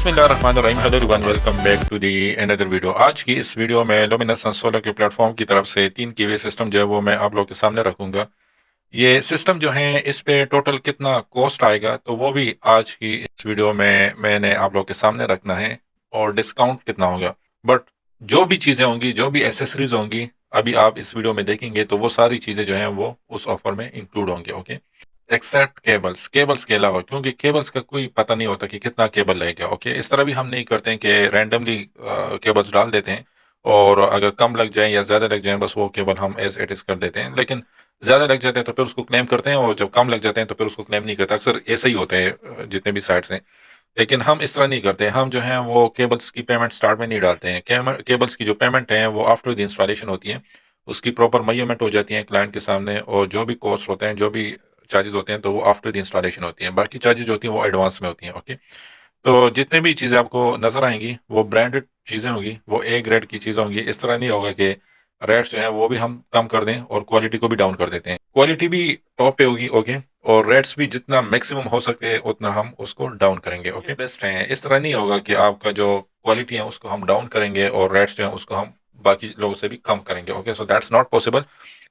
बिस्मिल्लाहिर्रहमानिर्रहीम। Hello everyone, welcome back to the another video. आज की इस वीडियो में लुमिनस सोलर के प्लेटफॉर्म की तरफ से 3 केवी सिस्टम जो है वो मैं आप लोगों के सामने रखूंगा। ये सिस्टम जो है इस पे टोटल कितना कॉस्ट आएगा तो वो भी आज की इस वीडियो में मैंने आप लोगों के सामने रखना है, और डिस्काउंट कितना होगा। बट जो भी चीज़ें होंगी, जो भी एसेसरीज होंगी, अभी आप इस वीडियो में देखेंगे तो वो सारी चीज़ें जो हैं वो उस ऑफर में इंक्लूड होंगे। ओके, एक्सेप्ट केबल्स, केबल्स के अलावा, क्योंकि केबल्स का कोई पता नहीं होता कि कितना केबल लगेगा। ओके, इस तरह भी हम नहीं करते हैं कि रैंडमली केबल्स डाल देते हैं, और अगर कम लग जाए या ज़्यादा लग जाए बस वो केबल हम एज इट इज़ कर देते हैं। लेकिन ज़्यादा लग जाते हैं तो फिर उसको क्लेम करते हैं, और जब कम लग जाते हैं तो फिर उसको क्लेम नहीं करते। अक्सर ऐसे ही होते हैं जितने भी साइट्स हैं। लेकिन हम इस तरह नहीं करते। हम जो है वो केबल्स की पेमेंट स्टार्ट में नहीं डालते हैं। केबल्स की जो पेमेंट है वो आफ्टर द इंस्टॉलेशन होती है। उसकी प्रॉपर मेजरमेंट हो जाती है क्लाइंट के सामने, और जो भी कॉस्ट होते हैं, जो भी चार्जेस होते हैं, तो वो आफ्टर द इंस्टॉलेशन होती हैं। बाकी चार्जेस जो होती हैं वो एडवांस में होती हैं। ओके, तो जितने भी चीज़ें आपको नज़र आएंगी वो ब्रांडेड चीज़ें होंगी, वो ए ग्रेड की चीज़ें होंगी। इस तरह नहीं होगा कि रेट्स जो है वो भी हम कम कर दें और क्वालिटी को भी डाउन कर देते हैं। क्वालिटी भी टॉप पे होगी। ओके, और रेट्स भी जितना मैक्सिमम हो सके उतना हम उसको डाउन करेंगे। ओके, बेस्ट है। इस तरह नहीं होगा कि आपका जो क्वालिटी है उसको हम डाउन करेंगे और रेट्स जो है उसको हम बाकी लोगों से भी कम करेंगे। Okay, so that's not possible.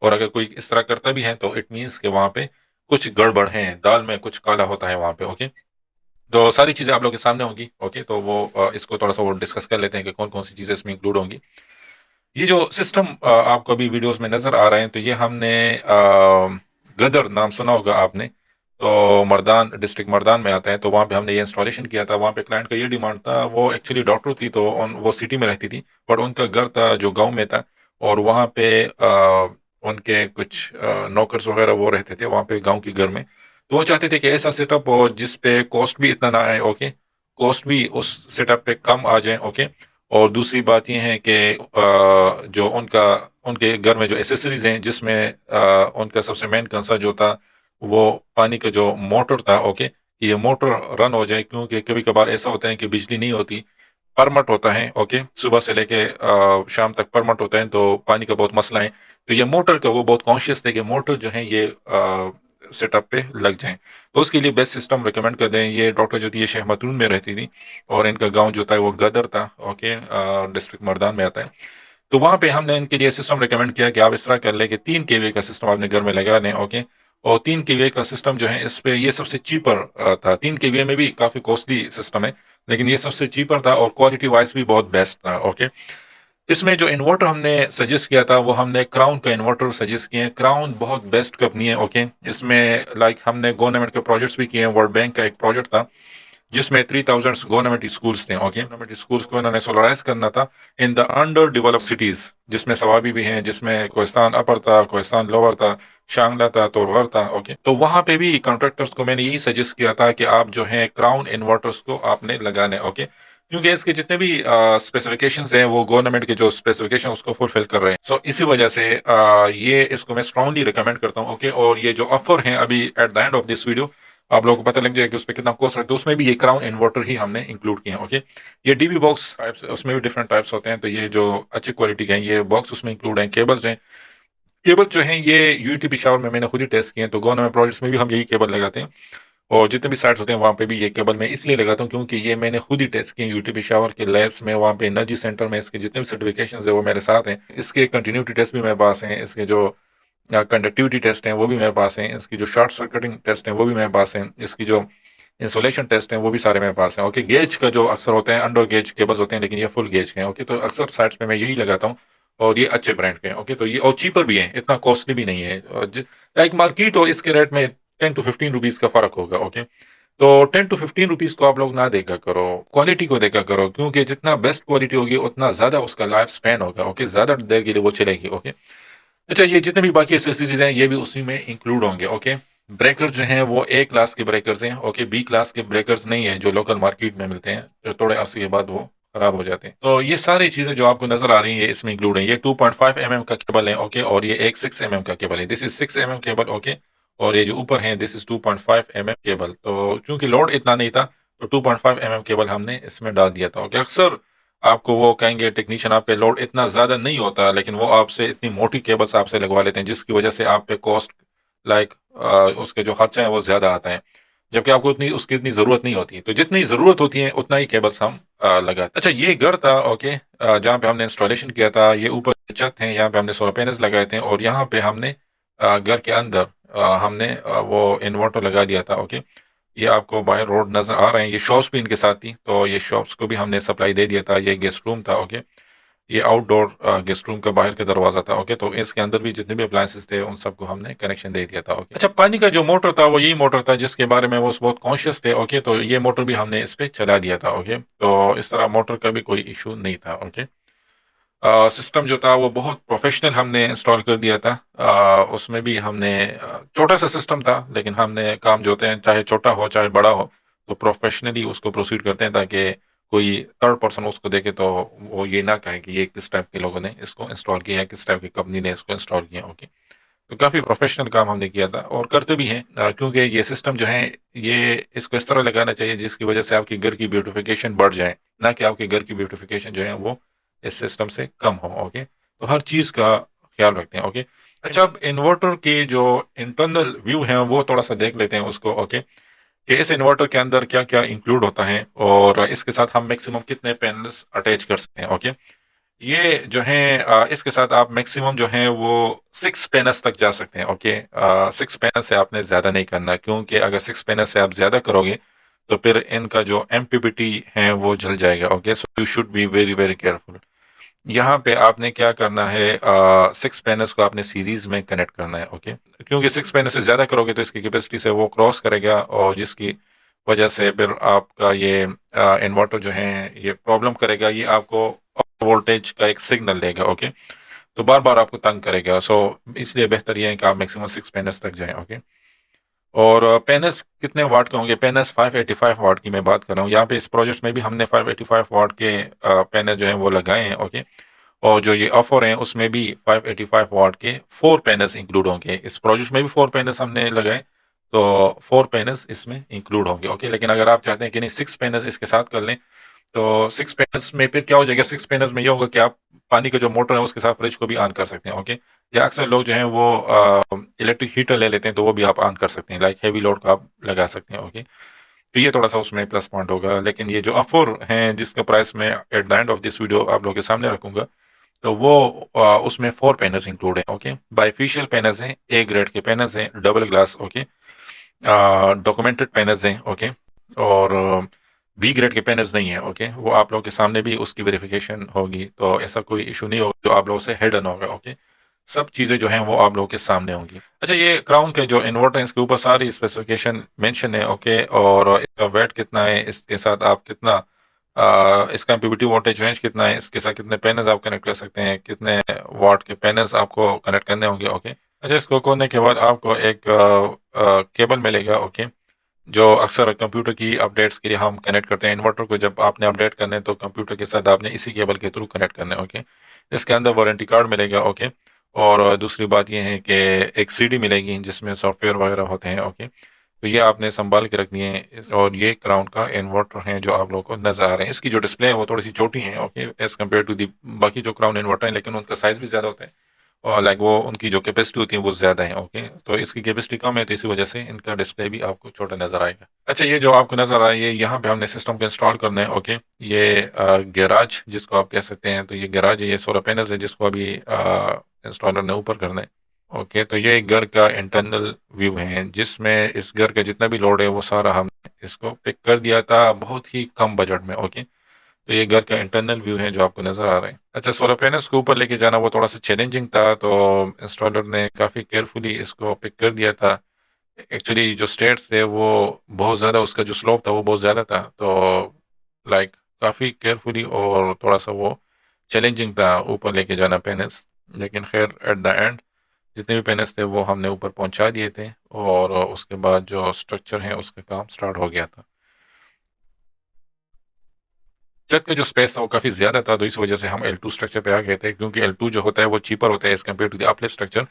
और अगर कोई इस तरह करता भी है तो इट मीन्स कि वहाँ पे कुछ गड़बड़ है, दाल में कुछ काला होता है वहाँ पे। ओके, तो सारी चीज़ें आप लोग के सामने होंगी। ओके, तो वो इसको थोड़ा सा वो डिस्कस कर लेते हैं कि कौन कौन सी चीज़ें इसमें इंक्लूड होंगी। ये जो सिस्टम आपको अभी वीडियोस में नज़र आ रहे हैं, तो ये हमने गदर नाम सुना होगा आपने। तो मर्दान, डिस्ट्रिक्ट मर्दान में आता है, तो वहाँ पे हमने ये इंस्टॉलेशन किया था। वहाँ पे क्लाइंट का ये डिमांड था, वो एक्चुअली डॉक्टर थी, तो वो सिटी में रहती थी, बट उनका घर था जो गांव में था। और वहाँ पे उनके कुछ नौकर्स वगैरह वो रहते थे वहाँ पे गांव के घर में। तो वो चाहते थे कि ऐसा सेटअप हो जिस पे कॉस्ट भी इतना ना आए। ओके, कॉस्ट भी उस सेटअप पे कम आ जाए। ओके, और दूसरी बात ये है कि जो उनका उनके घर में जो एसेसरीज हैं, जिसमें उनका सबसे मेन कंसर्न जो था वो पानी का जो मोटर था। ओके, ये मोटर रन हो जाए, क्योंकि कभी कभार ऐसा होता है कि बिजली नहीं होती, परमट होता है। ओके, सुबह से लेके शाम तक परमट होता है, तो पानी का बहुत मसला है। तो ये मोटर का वो बहुत कॉन्शियस थे कि मोटर जो है ये सेटअप पे लग जाए। तो उसके लिए बेस्ट सिस्टम रिकमेंड कर दें। ये डॉक्टर जो थी ये शेख मतरून में रहती थी, और इनका गांव जो था वो गदर था। ओके, डिस्ट्रिक्ट मर्दान में आता है। तो वहाँ पे हमने इनके लिए सिस्टम रिकमेंड किया कि आप इस तरह कर ले कि 3 केवी का सिस्टम अपने घर में लगा लें। ओके, और 3 केवी का सिस्टम जो है इस पे ये सबसे चीपर था। 3 केवी में भी काफ़ी कॉस्टली सिस्टम है, लेकिन ये सबसे चीपर था और क्वालिटी वाइज भी बहुत बेस्ट था। ओके, इसमें जो इन्वर्टर हमने सजेस्ट किया था वो हमने क्राउन का इन्वर्टर सजेस्ट किए हैं। क्राउन बहुत बेस्ट कंपनी है। ओके, इसमें हमने गवर्नमेंट के प्रोजेक्ट्स भी किए हैं। वर्ल्ड बैंक का एक प्रोजेक्ट था जिसमें 3000 गवर्नमेंट स्कूल्स थे। ओके, गवर्नमेंट स्कूल्स को इन्होंने सोलराइज करना था in the under developed cities, जिसमें सवाबी भी हैं, जिसमें कोहिस्तान अपर था, कोहिस्तान लोअर था, शांगला था, तोरवर था। ओके, तो वहां पे भी कॉन्ट्रैक्टर्स को मैंने यही सजेस्ट किया था कि आप जो है क्राउन इन्वर्टर्स को आपने लगाने। ओके, क्योंकि इसके जितने भी स्पेसिफिकेशंस हैं वो गवर्नमेंट के जो स्पेसिफिकेशन उसको फुलफिल कर रहे हैं। सो इसी वजह से ये इसको मैं स्ट्रांगली रिकमेंड करता हूँ। ओके, और ये जो ऑफर है अभी at the end of this video आप लोगों को पता लग जाएगा कि उस पर कितना कॉस्ट है। तो उसमें भी ये क्राउन इन्वर्टर ही हमने इंक्लूड किया है। ओके, ये डीबी बॉक्स टाइप्स, उसमें भी डिफरेंट टाइप्स होते हैं, तो ये जो अच्छी क्वालिटी के हैं ये बॉक्स उसमें इंक्लूड हैं। केबल्स हैं, केबल जो हैं ये यूटीपी पिशावर में मैंने खुद ही टेस्ट किए हैं, तो गवर्नमेंट प्रोजेक्ट्स में भी हम यही केबल लगाते हैं। और जितने भी साइट्स होते हैं वहाँ पे भी ये केबल मैं इसलिए लगाता हूँ क्योंकि ये मैंने खुद ही टेस्ट किए यूटीपी पिशावर के लैब्स में, वहाँ पे एनर्जी सेंटर में। इसके जितने भी सर्टिफिकेशन है वो मेरे साथ हैं। इसके कंटिन्यूटी टेस्ट भी मेरे पास हैं, इसके जो कंडक्टिविटी टेस्ट हैं वो भी मेरे पास हैं, इसकी जो शॉर्ट सर्किटिंग टेस्ट हैं वो भी मेरे पास हैं, इसकी जो इंसुलेशन टेस्ट हैं वो भी सारे मेरे पास हैं। ओके, गेज का जो अक्सर होते हैं अंडर गेज केबल्स होते हैं, लेकिन ये फुल गेज के हैं। ओके, तो अक्सर साइट्स पे मैं यही लगाता हूँ, और ये अच्छे ब्रांड के हैं। ओके, तो ये और चीपर भी है, इतना कॉस्टली भी नहीं है। लाइक मार्केट और इसके रेट में 10 to 15 रुपीज का फर्क होगा। ओके, तो 10 to 15 रुपीज को आप लोग ना देखा करो, क्वालिटी को देखा करो, क्योंकि जितना बेस्ट क्वालिटी होगी उतना ज्यादा उसका लाइफ स्पैन होगा। ओके, ज्यादा देर के लिए वो चलेगी। ओके, अच्छा, ये जितने भी बाकी एक्सेसरीज हैं ये भी उसी में इंक्लूड होंगे। ओके, ब्रेकर्स जो हैं वो ए क्लास के ब्रेकर्स हैं। ओके, बी क्लास के ब्रेकर्स नहीं है जो लोकल मार्केट में मिलते हैं, जो थोड़े अरसे के बाद वो खराब हो जाते हैं। तो ये सारी चीजें जो आपको नजर आ रही है इसमें इंक्लूड है। ये 2.5 mm का केबल है। ओके, और ये एक 6 mm का केबल है। This is 6 mm cable. Okay, और ये जो ऊपर है दिस इज 2.5 mm केबल। तो क्योंकि लोड इतना नहीं था तो 2.5 mm केबल हमने इसमें डाल दिया था। ओके, अक्सर आपको वो कहेंगे टेक्नीशियन आपके लोड इतना ज़्यादा नहीं होता, लेकिन वो आपसे इतनी मोटी केबल्स आपसे लगवा लेते हैं जिसकी वजह से आप पे कॉस्ट, लाइक उसके जो खर्चा है वो ज़्यादा आता है। जबकि आपको उतनी उसकी इतनी ज़रूरत नहीं होती है। तो जितनी ज़रूरत होती है उतना ही केबल्स हम लगाते। अच्छा, ये घर था, ओके, जहाँ पे हमने इंस्टॉलेशन किया था। ये ऊपर छत है, यहाँ पे हमने सोलर पैनल्स लगाए थे और यहाँ पे हमने घर के अंदर हमने वो इन्वर्टर लगा दिया था, ओके। ये आपको बाहर रोड नज़र आ रहे हैं, ये शॉप्स भी इनके साथ थी, तो ये शॉप्स को भी हमने सप्लाई दे दिया था। ये गेस्ट रूम था, ओके। ये आउटडोर गेस्ट रूम का बाहर का दरवाजा था, ओके। तो इसके अंदर भी जितने भी अप्लायंसेस थे उन सबको हमने कनेक्शन दे दिया था, ओके। अच्छा, पानी का जो मोटर था वो यही मोटर था जिसके बारे में वो बहुत कॉन्शियस थे, ओके। तो ये मोटर भी हमने इस पे चला दिया था, ओके। तो इस तरह मोटर का भी कोई इशू नहीं था, ओके। सिस्टम जो था वो बहुत प्रोफेशनल हमने इंस्टॉल कर दिया था। उसमें भी हमने छोटा सा सिस्टम था, लेकिन हमने काम जो होते हैं चाहे छोटा हो चाहे बड़ा हो, तो प्रोफेशनली उसको प्रोसीड करते हैं ताकि कोई थर्ड पर्सन उसको देखे तो वो ये ना कहे कि ये किस टाइप के लोगों ने इसको इंस्टॉल किया है, किस टाइप की कंपनी ने इसको इंस्टॉल किया, ओके। तो काफ़ी प्रोफेशनल काम हमने किया था और करते भी हैं, क्योंकि ये सिस्टम जो है ये इसको इस तरह लगाना चाहिए जिसकी वजह से आपकी घर की ब्यूटिफिकेशन बढ़ जाए, ना कि आपके घर की ब्यूटिफिकेशन जो है वो इस सिस्टम से कम हो, ओके। तो हर चीज़ का ख्याल रखते हैं, ओके। अच्छा, अब इन्वर्टर की जो इंटरनल व्यू है वो थोड़ा सा देख लेते हैं उसको, ओके, कि इस इन्वर्टर के अंदर क्या क्या इंक्लूड होता है और इसके साथ हम मैक्सिमम कितने पैनल्स अटैच कर सकते हैं, ओके। ये जो है इसके साथ आप मैक्सिमम जो है वो 6 पैनल्स तक जा सकते हैं, ओके। 6 पैनल से आपने ज़्यादा नहीं करना, क्योंकि अगर 6 पैनल से आप ज़्यादा करोगे तो फिर इनका जो एमपीपीटी है वो जल जाएगा, okay. So you should be very very careful. यहाँ पे आपने क्या करना है, 6 पैनल्स को आपने सीरीज में कनेक्ट करना है, ओके। क्योंकि 6 पैनल से ज़्यादा करोगे तो इसकी कैपेसिटी से वो क्रॉस करेगा और जिसकी वजह से फिर आपका ये इन्वर्टर जो है ये प्रॉब्लम करेगा, ये आपको वोल्टेज का एक सिग्नल देगा, ओके। तो बार बार आपको तंग करेगा। सो इसलिए बेहतर ये है कि आप मैक्सिमम 6 पैनल्स तक जाएं, ओके। और पैनल्स कितने वाट के होंगे? पैनल्स 585 वाट की मैं बात कर रहा हूँ। यहाँ पे इस प्रोजेक्ट में भी हमने 585 वाट के पैनल जो हैं वो लगाए हैं, ओके। और जो ये ऑफर हैं उसमें भी 585 वाट के 4 पैनल्स इंक्लूड होंगे। इस प्रोजेक्ट में भी 4 पैनल्स हमने लगाए, तो 4 पैनल्स इसमें इंक्लूड होंगे, ओके। लेकिन अगर आप चाहते हैं कि नहीं 6 पैनल्स इसके साथ कर लें, तो 6 पैनल्स में फिर क्या हो जाएगा, 6 पैनल्स में ये होगा कि आप पानी का जो मोटर है उसके साथ फ्रिज को भी ऑन कर सकते हैं, ओके। या अक्सर लोग जो हैं वो इलेक्ट्रिक हीटर ले लेते हैं तो वो भी आप ऑन कर सकते हैं, लाइक हेवी लोड का आप लगा सकते हैं, ओके। तो ये थोड़ा-सा उसमें प्लस पॉइंट होगा। लेकिन ये जो ऑफर हैं जिसका प्राइस मैं at the end of this video आप लोगों के सामने रखूँगा, तो वो उसमें 4 पैनल्स इंक्लूड हैं, ओके। बायफेशियल पैनल्स हैं, ए ग्रेड के पैनल्स हैं, double glass, okay. Documented panels हैं, ओके। और बी ग्रेड के पैनल्स नहीं है, ओके। वो आप लोगों के सामने भी उसकी वेरिफिकेशन होगी, तो ऐसा कोई इशू नहीं होगा जो आप लोगों से हिडन होगा, ओके। सब चीज़ें जो हैं वो आप लोगों के सामने होंगी। अच्छा, ये क्राउन के जो इन्वर्टर है इसके ऊपर सारी स्पेसिफिकेशन मेंशन है, ओके। और इसका वेट कितना है, इसके साथ आप कितना इसका एमपीपीटी वोल्टेज रेंज कितना है, इसके साथ कितने पैनल्स आप कनेक्ट कर सकते हैं, कितने वाट के पैनल्स आपको कनेक्ट करने होंगे, ओके। अच्छा, इसको खोलने के बाद आपको एक केबल मिलेगा, ओके, जो अक्सर कंप्यूटर की अपडेट्स के लिए हम कनेक्ट करते हैं। इन्वर्टर को जब आपने अपडेट करना है तो कंप्यूटर के साथ आपने इसी केबल के थ्रू कनेक्ट करना है, ओके। इसके अंदर वारंटी कार्ड मिलेगा, ओके। और दूसरी बात ये है कि एक सीडी मिलेगी जिसमें सॉफ्टवेयर वगैरह होते हैं, ओके। तो ये आपने संभाल के रखनी है। और ये क्राउन का इन्वर्टर है जो आप लोगों को नजर आ रहे हैं। इसकी जो डिस्प्ले है वो थोड़ी सी छोटी है, okay, as compare to the बाकी जो क्राउन इन्वर्टर है, लेकिन उनका साइज भी ज्यादा होता है और लाइक वो उनकी जो कैपेसिटी होती है वो ज़्यादा है, ओके। तो इसकी कैपेसिटी कम है तो इसी वजह से इनका डिस्प्ले भी आपको छोटा नज़र आएगा। अच्छा, ये जो आपको नज़र आ रहा है ये यहाँ पे हमने सिस्टम को इंस्टॉल करना है, ओके। ये गैराज जिसको आप कह सकते हैं, तो ये गैराज है, ये सोलर पैनल्स है जिसको अभी इंस्टॉलर ने ऊपर करना है, ओके। तो ये एक घर का इंटरनल व्यू है जिसमें इस घर का जितना भी लोड है वो सारा हमने इसको पिक कर दिया था बहुत ही कम बजट में, ओके। तो ये घर का इंटरनल व्यू है जो आपको नज़र आ रहा है। अच्छा, सोलर पैनल्स को ऊपर लेके जाना वो थोड़ा-सा चैलेंजिंग था, तो इंस्टॉलर ने काफ़ी केयरफुली इसको पिक कर दिया था। एक्चुअली जो स्टेयर्स थे वो बहुत ज़्यादा उसका जो स्लोप था वो बहुत ज़्यादा था, तो लाइक काफ़ी केयरफुली और थोड़ा-सा वो चैलेंजिंग था ऊपर लेके जाना पैनल्स। लेकिन ख़ैर एट द एंड जितने भी पैनल्स थे वो हमने ऊपर पहुँचा दिए थे और उसके बाद जो स्ट्रक्चर है उसका काम स्टार्ट हो गया था। छत का जो स्पेस था वो काफ़ी ज़्यादा था, तो इस वजह से हम L2 स्ट्रक्चर पे आ गए थे, क्योंकि L2 जो होता है वो चीपर होता है as compare to the uplift structure.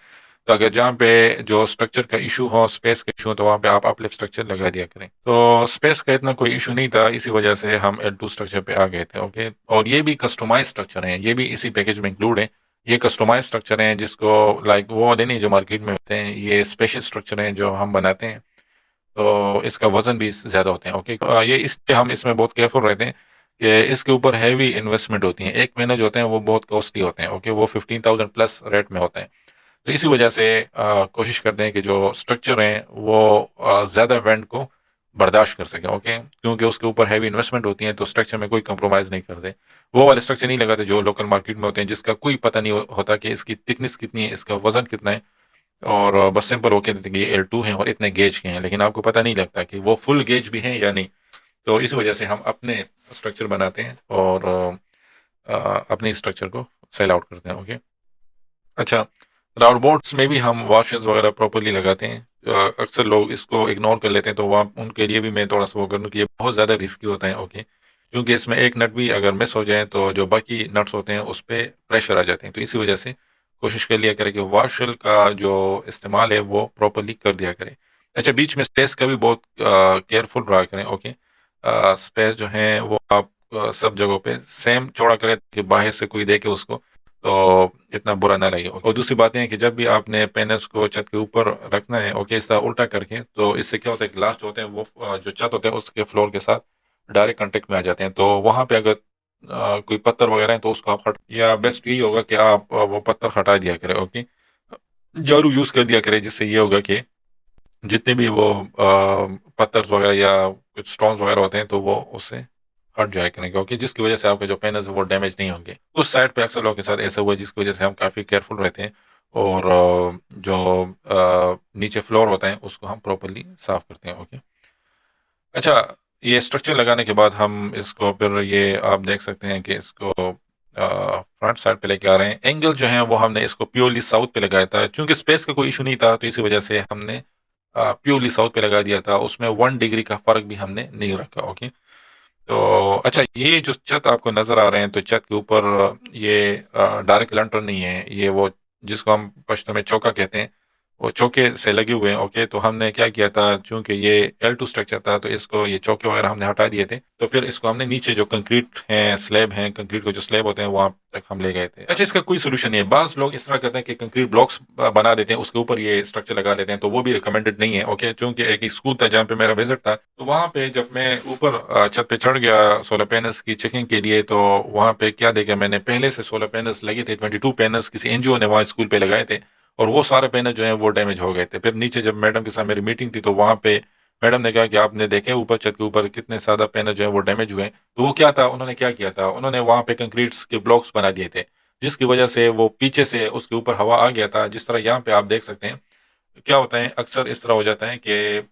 तो अगर जहाँ पे जो स्ट्रक्चर का इशू हो, स्पेस का इशू हो, तो वहाँ पे आप अपलिफ्ट स्ट्रक्चर लगा दिया करें। तो स्पेस का इतना कोई इशू नहीं था, इसी वजह से हम L2 स्ट्रक्चर पे आ गए थे, ओके। और ये भी कस्टमाइज़ स्ट्रक्चर हैं, ये भी इसी पैकेज में इंक्लूड है। ये कस्टमाइज़ स्ट्रक्चर हैं जिसको लाइक वो वाले नहीं जो मार्केट में मिलते हैं, ये स्पेशल स्ट्रक्चर हैं जो हम बनाते हैं। तो इसका वज़न भी ज़्यादा होते हैं, ओके। ये इसलिए हम इसमें बहुत केयरफुल रहते हैं कि इसके ऊपर हेवी इन्वेस्टमेंट होती है। एक महीने जो होते हैं वो बहुत कॉस्टली होते हैं, ओके, वो 15,000 प्लस रेट में होते हैं। तो इसी वजह से कोशिश करते हैं कि जो स्ट्रक्चर हैं वो ज़्यादा इवेंट को बर्दाश्त कर सकें, ओके, क्योंकि उसके ऊपर हैवी इन्वेस्टमेंट होती है तो स्ट्रक्चर में कोई कंप्रोमाइज़ नहीं करते। वो वाले स्ट्रक्चर नहीं लगाते जो लोकल मार्केट में होते हैं, जिसका कोई पता नहीं होता कि इसकी थिकनेस कितनी है, इसका वज़न कितना है, और बस सिंपल वो कह देते हैं कि ये L2 है और इतने गेज के हैं, लेकिन आपको पता नहीं लगता कि वो फुल गेज भी हैं या नहीं। तो इस वजह से हम अपने स्ट्रक्चर बनाते हैं और अपने स्ट्रक्चर को सेल आउट करते हैं, ओके। अच्छा, राउंड बोर्ड्स में भी हम वॉशेस वगैरह प्रॉपर्ली लगाते हैं। अक्सर लोग इसको इग्नोर कर लेते हैं, तो वहाँ उनके लिए भी मैं थोड़ा सा वो करूँ कि ये बहुत ज़्यादा रिस्की होता है, ओके, क्योंकि इसमें एक नट भी अगर मिस हो जाए तो जो बाकी नट्स होते हैं उस पे प्रेशर आ जाते हैं। तो इसी वजह से कोशिश कर लिया करें कि वॉशल का जो इस्तेमाल है वो प्रॉपर्ली कर दिया करें। अच्छा, बीच में स्पेस का भी बहुत केयरफुल रहा करें, ओके। स्पेस जो है वो आप सब जगहों पे सेम चौड़ा करें कि बाहर से कोई देखे उसको तो इतना बुरा ना लगे। और दूसरी बात ये है कि जब भी आपने पेनल्स को छत के ऊपर रखना है, ओके, इस तरह उल्टा करके, तो इससे क्या होता है, ग्लास जो होते हैं वो जो छत होते हैं उसके फ्लोर के साथ डायरेक्ट कांटेक्ट में आ जाते हैं। तो वहाँ पे अगर कोई पत्थर वगैरह है तो उसको आप हट, या बेस्ट यही होगा कि आप वो पत्थर हटा दिया करें, ओके। झाड़ू यूज़ कर दिया करें, जिससे ये होगा कि जितने भी वो पत्थर्स वगैरह या कुछ स्टोन्स वगैरह होते हैं तो वो उससे हट जाया करें, क्योंकि जिसकी वजह से आपके जो पेन है वो डैमेज नहीं होंगे। उस साइड पे अक्सर लोगों के साथ ऐसा हुआ है जिसकी वजह से हम काफ़ी केयरफुल रहते हैं और जो नीचे फ्लोर होता है उसको हम प्रॉपर्ली साफ करते हैं, ओके। अच्छा, ये स्ट्रक्चर लगाने के बाद हम इसको फिर ये आप देख सकते हैं कि इसको फ्रंट साइड पे लेके आ रहे हैं। एंगल जो है वो हमने इसको प्योरली साउथ पे लगाया था, क्योंकि स्पेस का कोई इशू नहीं था, तो इसी वजह से हमने प्योरली साउथ पे लगा दिया था। उसमें 1 डिग्री का फ़र्क भी हमने नहीं रखा, ओके। तो अच्छा, ये जो छत आपको नज़र आ रहे हैं, तो छत के ऊपर ये डायरेक्ट लैंटर्न नहीं है, ये वो जिसको हम पश्तो में चौका कहते हैं, वो चौके से लगे हुए हैं, ओके। तो हमने क्या किया था, चूँकि ये L2 स्ट्रक्चर था, तो इसको ये चौके वगैरह हमने हटा दिए थे। तो फिर इसको हमने नीचे जो कंक्रीट है, स्लैब हैं, कंक्रीट के जो स्लैब होते हैं, वहाँ तक हम ले गए थे। अच्छा, इसका कोई सॉल्यूशन नहीं है। बाज़ लोग इस तरह करते हैं कि कंक्रीट ब्लॉक्स बना देते हैं, उसके ऊपर ये स्ट्रक्चर लगा लेते हैं, तो वो भी रिकमेंडेड नहीं है, ओके। चूँकि एक स्कूल था जहाँ पे मेरा विज़िट था, तो वहाँ पे जब मैं ऊपर छत पे चढ़ गया सोलर पैनल्स की चेकिंग के लिए, तो वहाँ पे क्या देखा मैंने, पहले से सोलर पैनल्स लगे थे, 22 पैनल्स किसी एनजीओ ने वहाँ स्कूल पे लगाए थे, और वो सारे पैनल जो हैं वो डैमेज हो गए थे। फिर नीचे जब मैडम के साथ मेरी मीटिंग थी, तो वहाँ पे मैडम ने कहा कि आपने देखे ऊपर छत के ऊपर कितने ज़्यादा पैनल जो हैं वो डैमेज हुए हैं। तो वो क्या था, उन्होंने क्या किया था, उन्होंने वहाँ पे कंक्रीट्स के ब्लॉक्स बना दिए थे, जिसकी वजह से वो पीछे से उसके ऊपर हवा आ गया था। जिस तरह यहाँ पे आप देख सकते हैं, क्या होता है, अक्सर इस तरह हो जाता है कि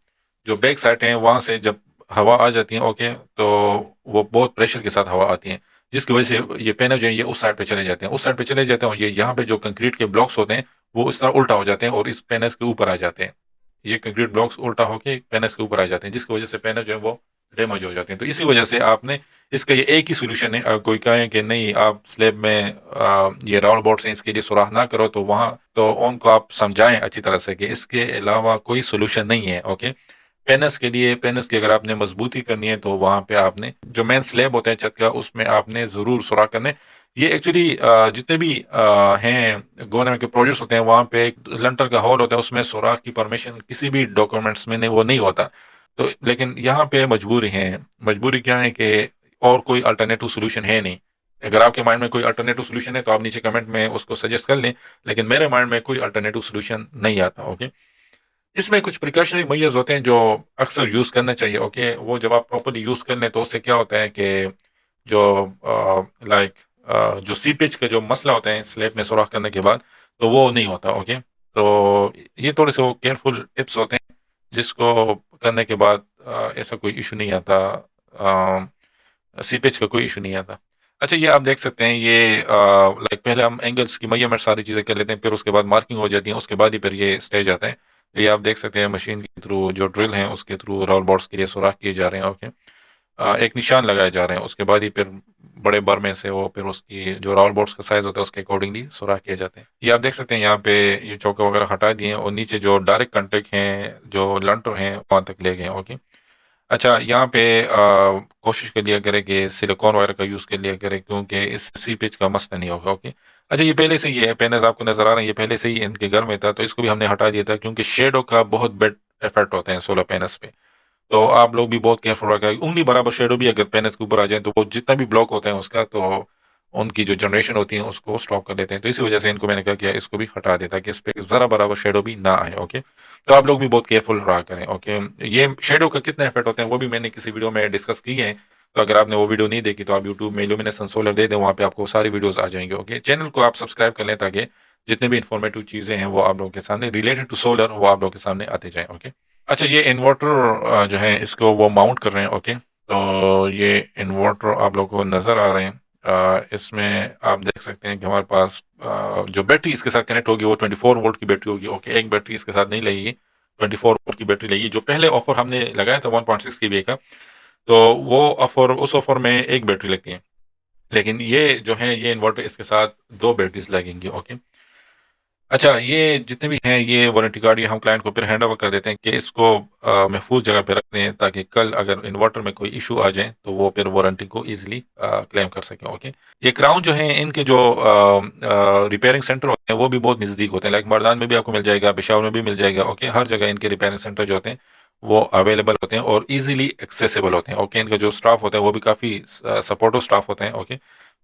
जो बैक साइड है वहाँ से जब हवा आ जाती है, ओके, तो वो बहुत प्रेशर के साथ हवा आती है, जिसकी वजह से ये पैनल जो है ये उस साइड पे चले जाते हैं, उस साइड पे चले जाते हैं, और ये यहाँ पे जो कंक्रीट के ब्लॉक्स होते हैं वो इस तरह उल्टा हो जाते हैं और इस पैनल्स के ऊपर आ जाते हैं। ये कंक्रीट ब्लॉक्स उल्टा होके पैनल्स के ऊपर आ जाते हैं, जिसकी वजह से पैनल जो है वो डैमेज हो जाते हैं। तो इसी वजह से आपने इसका ये एक ही सॉल्यूशन है। कोई कहे कि नहीं आप स्लैब में ये राउंड बोर्ड से इसके लिए सुराख ना करो, तो वहाँ तो उनको आप समझाएं अच्छी तरह से कि इसके अलावा कोई सॉल्यूशन नहीं है, ओके। पेनिस के लिए, पेनिस की अगर आपने मजबूती करनी है तो वहाँ पे आपने जो मेन स्लैब होता है छत का उसमें आपने ज़रूर सुराख करने। ये एक्चुअली जितने भी हैं गवर्नमेंट के प्रोजेक्ट्स होते हैं वहाँ पे एक लंटर का होल होता है, उसमें सुराख की परमिशन किसी भी डॉक्यूमेंट्स में नहीं, वो नहीं होता। तो लेकिन यहाँ पे मजबूरी है। मजबूरी क्या है कि और कोई अल्टरनेटिव सॉल्यूशन है नहीं। अगर आपके माइंड में कोई अल्टरनेटिव सॉल्यूशन है तो आप नीचे कमेंट में उसको सजेस्ट कर लें, लेकिन मेरे माइंड में कोई अल्टरनेटिव सॉल्यूशन नहीं आता, ओके। इसमें कुछ प्रिकॉशनरी मेजर्स होते हैं जो अक्सर यूज़ करना चाहिए, ओके। वो जब आप प्रॉपर्ली यूज़ कर लें तो उससे क्या होता है कि जो लाइक जो सीपेज का जो मसला होता है स्लैब में सुराख करने के बाद, तो वो नहीं होता, ओके। तो ये थोड़े से वो केयरफुल टिप्स होते हैं जिसको करने के बाद ऐसा कोई इशू नहीं आता, सीपेज का कोई इशू नहीं आता। अच्छा, ये आप देख सकते हैं, ये लाइक पहले हम एंगल्स की मेजरमेंट सारी चीज़ें कर लेते हैं, फिर उसके बाद मार्किंग हो जाती है, उसके बाद ही फिर ये स्टेज आता है। तो ये आप देख सकते हैं मशीन के थ्रू जो ड्रिल है उसके थ्रू रोल बोर्ड्स के लिए सुराख किए जा रहे हैं, ओके। एक निशान लगाए जा रहे हैं, उसके बाद ही फिर बड़े बर में से वो फिर उसकी जो राउंड बोर्ड्स का साइज होता है उसके अकॉर्डिंगली सुराख किए जाते हैं। ये आप देख सकते हैं यहाँ पे ये चौके वगैरह हटा दिए हैं और नीचे जो डायरेक्ट कंटेक्ट हैं जो लंटर हैं वहाँ तक ले गए हैं, ओके। अच्छा, यहाँ पे कोशिश कर लिया करें कि सिलिकॉन वगैरह का यूज़ कर लिया करें, क्योंकि इससे सीपेज का मसला नहीं होगा, ओके। अच्छा, ये पहले से ही है, पैनल्स आपको नज़र आ रहे हैं, ये पहले से ही इनके घर में था, तो इसको भी हमने हटा दिया था क्योंकि शेडो का बहुत इफेक्ट होते हैं सोलर पैनल्स पे। तो आप लोग भी बहुत केयरफुल रखा उंगली बराबर शेडो भी अगर पैनल्स के ऊपर आ जाए तो वो जितना भी ब्लॉक होता है उसका, तो उनकी जो जनरेशन होती है उसको स्टॉप कर देते हैं। तो इसी वजह से इनको मैंने क्या किया, इसको भी हटा देता कि इस पे जरा बराबर शेडो भी ना आए। ओके, तो आप लोग भी बहुत केयरफुल रहा करें। ओके, ये शेडो का कितना इफेक्ट होते हैं वो भी मैंने किसी वीडियो में डिस्कस की है। तो अगर आपने वो वीडियो नहीं देखी तो आप यूट्यूब में ल्यूमिनेसेंस सोलर दे दें, वहाँ पे आपको सारी वीडियोस आ जाएंगे। ओके, चैनल को आप सब्सक्राइब कर लें ताकि जितने भी इंफॉर्मेटिव चीजें हैं वो आप लोगों के सामने रिलेटेड टू सोलर वो आप लोगों के सामने आते जाएं। ओके, अच्छा ये इन्वर्टर जो है इसको वो माउंट कर रहे हैं। ओके, तो ये इन्वर्टर आप लोगों को नज़र आ रहे हैं। इसमें आप देख सकते हैं कि हमारे पास जो बैटरी इसके साथ कनेक्ट होगी वो 24 वोल्ट की बैटरी होगी। ओके, एक बैटरी इसके साथ नहीं लगेगी, 24 वोल्ट की बैटरी लगेगी। जो पहले ऑफर हमने लगाया था 1.6 के का, तो वो ऑफर उस ऑफर में एक बैटरी लगती है, लेकिन ये जो है ये इन्वर्टर इसके साथ दो बैटरीज लगेंगी। ओके, अच्छा ये जितने भी हैं ये वारंटी कार्ड ये हम क्लाइंट को फिर हैंड ओवर कर देते हैं कि इसको महफूज जगह पे रख दें ताकि कल अगर इन्वर्टर में कोई इशू आ जाए तो वो फिर वारंटी को इजीली क्लेम कर सकें। ओके, ये क्राउन जो है इनके जो रिपेयरिंग सेंटर होते हैं वो भी बहुत नज़दीक होते हैं। लाइक मर्दान में भी आपको मिल जाएगा, पेशावर में भी मिल जाएगा। ओके, हर जगह इनके रिपेयरिंग सेंटर जो होते हैं वो अवेलेबल होते हैं और इजीली एक्सेसिबल होते हैं। ओके, इनका जो स्टाफ होता है वो भी काफ़ी सपोर्टिव स्टाफ होते हैं। ओके,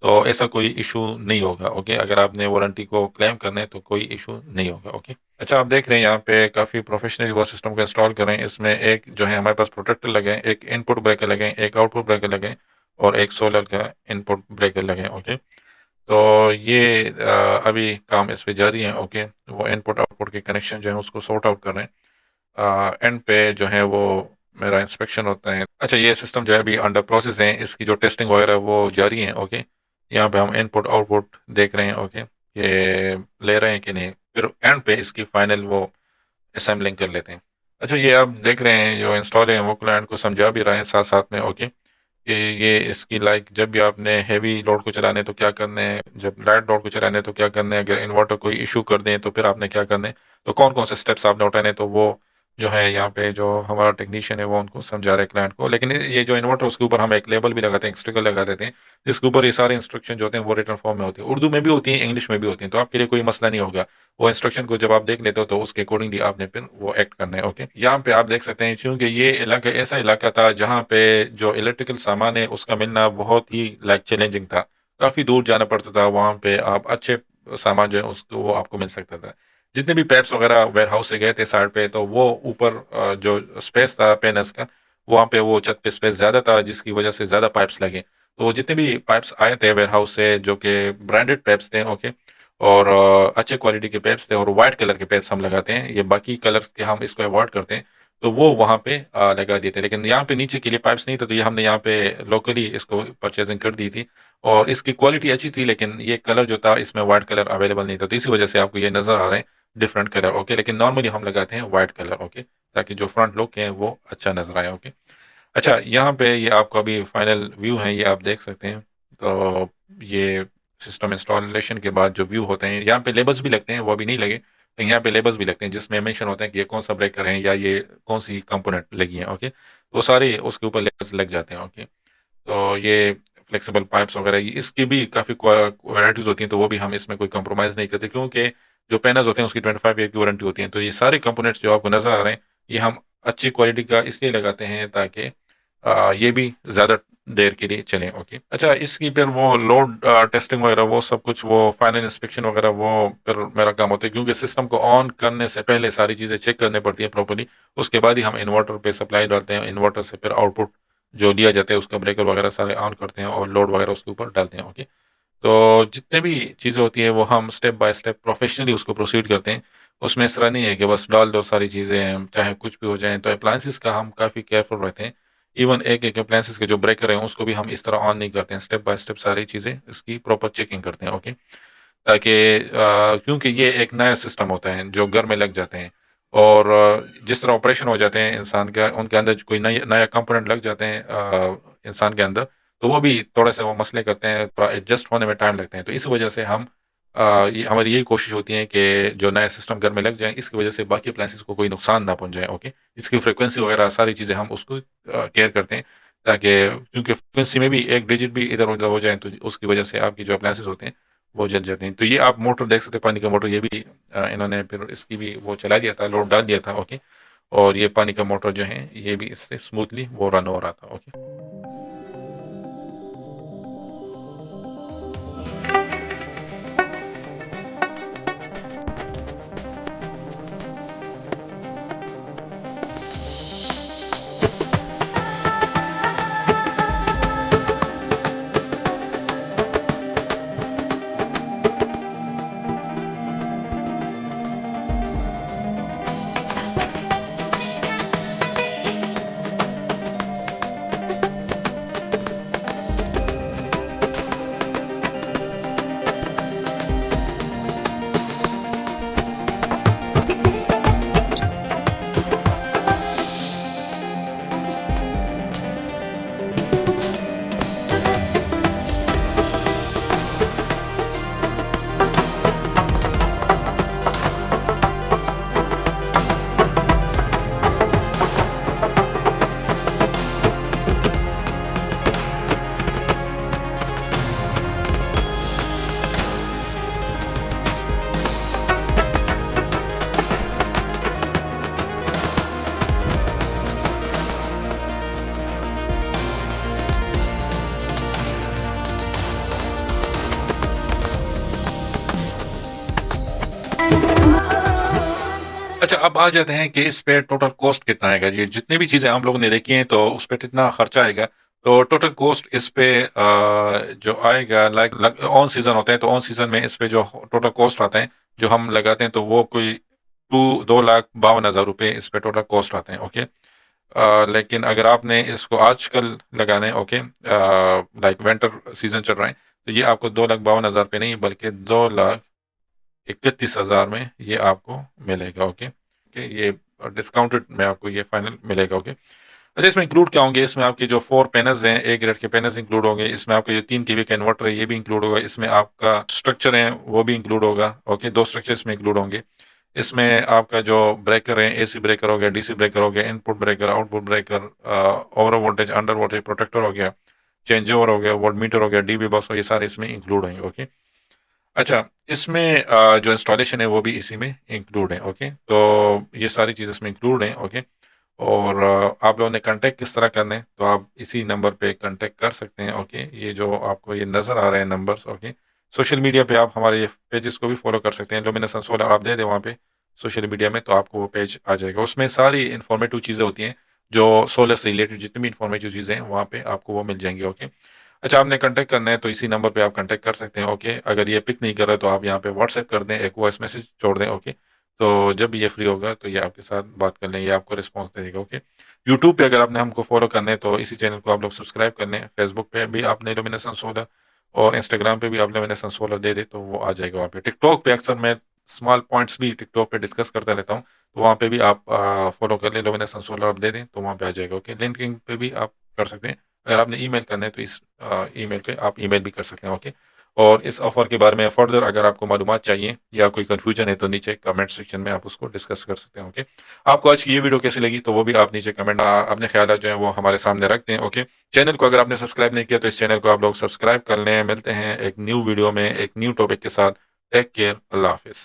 तो ऐसा कोई इशू नहीं होगा। ओके, अगर आपने वारंटी को क्लेम करना है तो कोई इशू नहीं होगा। ओके, अच्छा आप देख रहे हैं यहाँ पे काफ़ी प्रोफेशनली वो सिस्टम को इंस्टॉल कर रहे हैं। इसमें एक जो है हमारे पास प्रोटेक्टर लगे हैं, एक इनपुट ब्रेकर लगे हैं, एक आउटपुट ब्रेकर लगे हैं और एक सोलर का इनपुट ब्रेकर लगे हैं। ओके, तो ये अभी काम इस पे जारी है। ओके, वो इनपुट आउटपुट के कनेक्शन जो है उसको सॉर्ट आउट कर रहे हैं। एंड पे जो है वो मेरा इंस्पेक्शन होता है। अच्छा ये सिस्टम जो है अभी अंडर प्रोसेस है, इसकी जो टेस्टिंग वगैरह वो जारी है। ओके, यहाँ पे हम इनपुट आउटपुट देख रहे हैं। ओके, ये ले रहे हैं कि नहीं, फिर एंड पे इसकी फाइनल वो असेंबलिंग कर लेते हैं। अच्छा ये आप देख रहे हैं जो इंस्टॉल है वो क्लाइंट को समझा भी रहे हैं साथ साथ में। ओके, कि ये इसकी लाइक जब भी आपने हैवी लोड को चलाने हैं तो क्या करना है, जब लाइट लोड को चलाने हैं तो क्या करना है, अगर इन्वर्टर कोई इशू कर दें तो फिर आपने क्या करना है, तो कौन कौन से स्टेप्स आपने उठाने हैं, तो वो जो है यहाँ पे जो हमारा टेक्नीशियन है वो उनको समझा रहे हैं क्लाइंट को। लेकिन ये जो इन्वर्टर उसके ऊपर हम एक लेबल भी लगाते हैं, एक स्टिकर लगा देते हैं जिसके ऊपर ये सारे इंस्ट्रक्शन जो होते हैं वो रिटर्न फॉर्म में होती है, उर्दू में भी होती है, इंग्लिश में भी होती है। तो आपके लिए कोई मसला नहीं होगा। वो इंस्ट्रक्शन को जब आप देख लेते हो तो उसके अकॉर्डिंगली आपने फिर वो एक्ट करना है। ओके, यहाँ पे आप देख सकते हैं क्योंकि ये इलाका ऐसा इलाका था जहाँ पे जो इलेक्ट्रिकल सामान है उसका मिलना बहुत ही लाइक चैलेंजिंग था। काफ़ी दूर जाना पड़ता था, वहाँ पे आप अच्छे सामान जो है उसको वो आपको मिल सकता था। जितने भी पैप्स वगैरह वेयर हाउस से गए थे साइड पे, तो वो ऊपर जो स्पेस था पेनस का, वहाँ पे वो छत पे स्पेस ज़्यादा था जिसकी वजह से ज़्यादा पाइप्स लगे। तो जितने भी पाइप्स आए थे वेयर हाउस से जो कि ब्रांडेड पाइप्स थे। ओके, और अच्छे क्वालिटी के पेप्स थे और वाइट कलर के पेप्स हम लगाते हैं, ये बाकी कलर्स के हम इसको अवॉइड करते हैं। तो वो वहाँ पे लगा दिए थे, लेकिन यहाँ पे नीचे के लिए पाइप्स नहीं थे तो ये हमने यहाँ पे लोकली इसको परचेजिंग कर दी थी और इसकी क्वालिटी अच्छी थी, लेकिन ये कलर जो था इसमें वाइट कलर अवेलेबल नहीं था, तो इसी वजह से आपको ये नज़र आ रहे हैं डिफरेंट कलर। ओके, लेकिन नॉर्मली हम लगाते हैं वाइट कलर। ओके, ताकि जो फ्रंट लुक है वो अच्छा नज़र आए। ओके, अच्छा यहाँ पे ये आपका अभी फाइनल व्यू है, ये आप देख सकते हैं। तो ये सिस्टम इंस्टॉलेशन के बाद जो व्यू होते हैं, यहाँ पे लेबल्स भी लगते हैं, वो अभी नहीं लगे, लेकिन यहाँ पे लेबल्स भी लगते हैं जिसमें मेंशन होता है कि ये कौन सा ब्रेकर है या ये कौन सी कंपोनेंट लगी है। ओके, वो सारे उसके ऊपर लेबल्स लग जाते हैं। ओके, तो ये फ्लेक्सिबल पाइप्स वगैरह इसकी भी काफ़ी वैराइटीज़ होती हैं, तो वो भी हम इसमें कोई कंप्रोमाइज़ नहीं करते क्योंकि जो पैनल्स होते हैं उसकी 25 ईयर की वारंटी होती है। तो ये सारे कंपोनेंट्स जो आपको नज़र आ रहे हैं ये हम अच्छी क्वालिटी का इसलिए लगाते हैं ताकि ये भी ज़्यादा देर के लिए चलें। ओके, अच्छा इसकी फिर वो लोड टेस्टिंग वगैरह वो सब कुछ वो फाइनल इंस्पेक्शन वगैरह वो फिर मेरा काम होता है क्योंकि सिस्टम को ऑन करने से पहले सारी चीज़ें चेक करनी पड़ती है प्रॉपर्ली। उसके बाद ही हम इन्वर्टर पे सप्लाई डालते हैं, इन्वर्टर से फिर आउटपुट जो लिया जाता है उसका ब्रेकर वगैरह सारे ऑन करते हैं और लोड वगैरह उसके ऊपर डालते हैं। ओके, तो जितने भी चीज़ें होती हैं वो हम स्टेप बाय स्टेप प्रोफेशनली उसको प्रोसीड करते हैं। उसमें इस तरह नहीं है कि बस डाल दो सारी चीज़ें चाहे कुछ भी हो जाए। तो अप्लायंसेस का हम काफ़ी केयरफुल रहते हैं। इवन एक-एक अप्लायंसेस के जो ब्रेकर हैं उसको भी हम इस तरह ऑन नहीं करते हैं। स्टेप बाय स्टेप सारी चीज़ें इसकी प्रॉपर चेकिंग करते हैं। ओके, ताकि क्योंकि ये एक नया सिस्टम होता है जो घर में लग जाते हैं और जिस तरह ऑपरेशन हो जाते हैं इंसान का, उनके अंदर कोई नया कंपोनेंट लग जाते हैं इंसान के अंदर, तो वो भी थोड़े-से वो मसले करते हैं, थोड़ा एडजस्ट होने में टाइम लगते हैं। तो इस वजह से हम ये हमारी यही कोशिश होती है कि जो नया सिस्टम घर में लग जाए, इसकी वजह से बाकी अप्लायंसेस को कोई नुकसान ना पहुँच जाए। ओके, इसकी फ्रीक्वेंसी वगैरह सारी चीज़ें हम उसको केयर करते हैं ताकि क्योंकि फ्रीक्वेंसी में भी एक डिजिट भी इधर-उधर हो जाए तो उसकी वजह से आपकी जो अप्लायंसेस होते हैं वो जल जाते हैं। तो ये आप मोटर देख सकते हैं, पानी का मोटर, ये भी इन्होंने फिर इसकी भी वो चला दिया था, लोड डाल दिया था। ओके, और ये पानी का मोटर जो है ये भी इससे स्मूथली वो रन हो रहा था। ओके। अच्छा, अब आ जाते हैं कि इस पे टोटल कॉस्ट कितना आएगा। ये जितनी भी चीज़ें आप लोगों ने देखी हैं, तो उस पे कितना खर्चा आएगा। तो टोटल कॉस्ट इस पे जो आएगा, लाइक ऑन सीज़न होते हैं, तो ऑन सीज़न में इस पे जो टोटल कॉस्ट आता है, जो हम लगाते हैं, तो वो कोई 2,52,000 रुपए इस पे टोटल कॉस्ट आते हैं। ओके। लेकिन अगर आपने इसको आजकल लगाना है, ओके, लाइक विंटर सीज़न चल रहा है, तो ये आपको 2,52,000 पे नहीं, बल्कि 2,31,000 में ये आपको मिलेगा। ओके। ओके, ये डिस्काउंटेड में आपको ये फाइनल मिलेगा। ओके। अच्छा, इसमें इंक्लूड क्या होंगे? इसमें आपके जो 4 पैनल्स हैं, ए ग्रेड के पैनल्स इंक्लूड होंगे। इसमें आपका जो 3 केवी का इन्वर्टर है, ये भी इंक्लूड होगा। इसमें आपका स्ट्रक्चर है, वो भी इंक्लूड होगा। ओके, 2 स्ट्रक्चर इसमें इंक्लूड होंगे। इसमें आपका जो ब्रेकर है, एसी ब्रेकर हो गया, डीसी ब्रेकर हो गया, input breaker, output breaker, over voltage, under voltage protector हो गया, चेंज ओवर हो गया, वोल्ट मीटर हो गया, डीबी बॉक्स हो, ये सारे इसमें इंक्लूड होंगे। ओके। अच्छा, इसमें जो इंस्टॉलेशन है वो भी इसी में इंक्लूड है। ओके, तो ये सारी चीज़ें इसमें इंक्लूड हैं। ओके। और आप लोगों ने कांटेक्ट किस तरह करना है, तो आप इसी नंबर पे कांटेक्ट कर सकते हैं। ओके, ये जो आपको ये नज़र आ रहे हैं नंबर्स। ओके, सोशल मीडिया पे आप हमारे ये पेजेस को भी फॉलो कर सकते हैं। लुमिनस एंड सोलर आप दे दें वहाँ पे सोशल मीडिया में, तो आपको वो पेज आ जाएगा। उसमें सारी इन्फॉर्मेटिव चीज़ें होती हैं, जो सोलर से रिलेटेड जितनी भी इन्फॉर्मेटिव चीज़ें हैं वहाँ पे आपको वो मिल जाएंगी। ओके। अच्छा, आपने कांटेक्ट करना है तो इसी नंबर पे आप कांटेक्ट कर सकते हैं। ओके, अगर ये पिक नहीं कर रहा है तो आप यहाँ पे व्हाट्सएप कर दें, एक वॉइस मैसेज छोड़ दें। ओके, तो जब भी ये फ्री होगा तो ये आपके साथ बात कर लें, ये आपको रिस्पॉन्स दे देगा। ओके। यूट्यूब पे अगर आपने हमको फॉलो करना है तो इसी चैनल को आप लोग सब्सक्राइब कर लें। फेसबुक पे भी आपने लुमिनेसेंस सोलर, और इंस्टाग्राम पे भी आप लुमिनेसेंस सोलर दे दें तो वो आ जाएगा वहाँ पे। टिकटॉक पे अक्सर मैं स्मॉल पॉइंट्स भी टिकटॉक पे डिस्कस करता रहता हूँ, तो वहाँ पे भी आप फॉलो कर लें, लुमिनेसेंस सोलर आप दे दें तो वहाँ पे आ जाएगा। ओके, लिंकिंग पे भी आप कर सकते हैं। अगर आपने ईमेल करना है तो इस ईमेल पे आप ईमेल भी कर सकते हैं। ओके। और इस ऑफ़र के बारे में फर्दर अगर आपको मालूमात चाहिए या कोई कन्फ्यूजन है, तो नीचे कमेंट सेक्शन में आप उसको डिस्कस कर सकते हैं। ओके। आपको आज की ये वीडियो कैसी लगी, तो वो भी आप नीचे कमेंट अपने ख्यालात जो हैं वो हमारे सामने रखते हैं। ओके। चैनल को अगर आपने सब्सक्राइब नहीं किया तो इस चैनल को आप लोग सब्सक्राइब कर लें। मिलते हैं एक न्यू वीडियो में एक न्यू टॉपिक के साथ। टेक केयर, अल्लाह हाफ़िज़।